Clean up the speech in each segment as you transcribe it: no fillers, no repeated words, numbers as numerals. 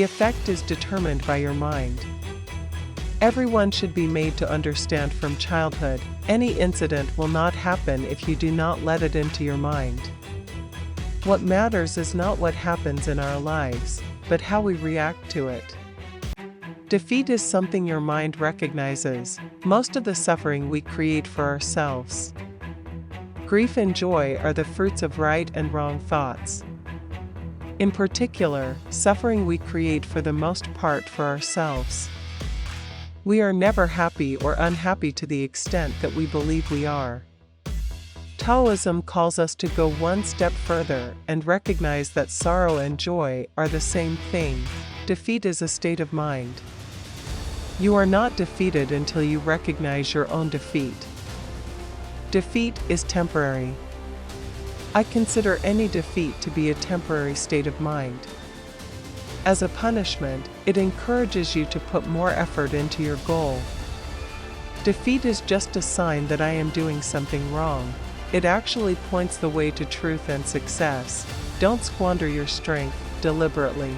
The effect is determined by your mind. Everyone should be made to understand from childhood, any incident will not happen if you do not let it into your mind. What matters is not what happens in our lives, but how we react to it. Defeat is something your mind recognizes, most of the suffering we create for ourselves. Grief and joy are the fruits of right and wrong thoughts. In particular, suffering we create for the most part for ourselves. We are never happy or unhappy to the extent that we believe we are. Taoism calls us to go one step further and recognize that sorrow and joy are the same thing. Defeat is a state of mind. You are not defeated until you recognize your own defeat. Defeat is temporary. I consider any defeat to be a temporary state of mind. As a punishment, it encourages you to put more effort into your goal. Defeat is just a sign that I am doing something wrong. It actually points the way to truth and success. Don't squander your strength deliberately.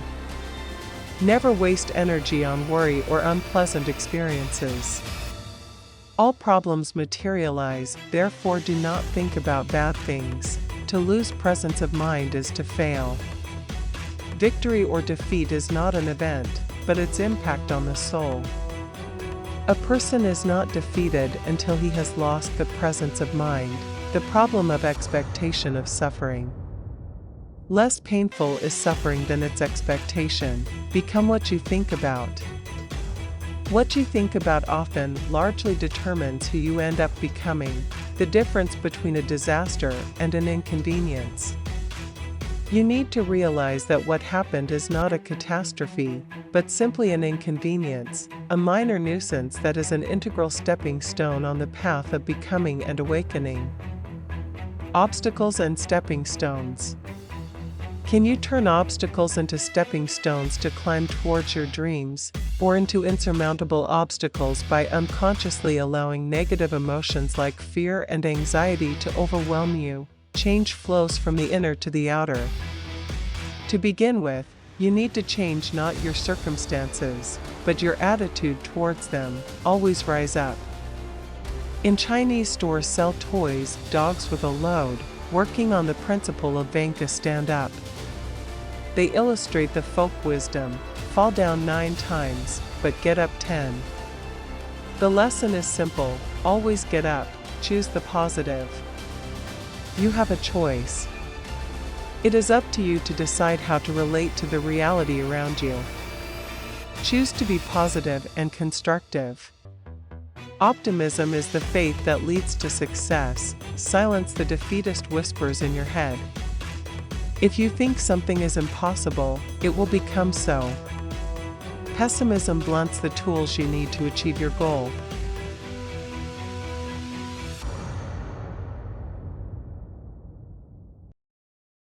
Never waste energy on worry or unpleasant experiences. All problems materialize, therefore do not think about bad things. To lose presence of mind is to fail. Victory or defeat is not an event, but its impact on the soul. A person is not defeated until he has lost the presence of mind, the problem of expectation of suffering. Less painful is suffering than its expectation. Become what you think about. What you think about often largely determines who you end up becoming, the difference between a disaster and an inconvenience. You need to realize that what happened is not a catastrophe, but simply an inconvenience, a minor nuisance that is an integral stepping stone on the path of becoming and awakening. Obstacles and stepping stones. Can you turn obstacles into stepping stones to climb towards your dreams, or into insurmountable obstacles by unconsciously allowing negative emotions like fear and anxiety to overwhelm you? Change flows from the inner to the outer. To begin with, you need to change not your circumstances, but your attitude towards them. Always rise up. In Chinese stores sell toys, dogs with a load, working on the principle of Vanka stand up. They illustrate the folk wisdom, fall down 9 times, but get up 10. The lesson is simple, always get up, choose the positive. You have a choice. It is up to you to decide how to relate to the reality around you. Choose to be positive and constructive. Optimism is the faith that leads to success. Silence the defeatist whispers in your head. If you think something is impossible, it will become so. Pessimism blunts the tools you need to achieve your goal.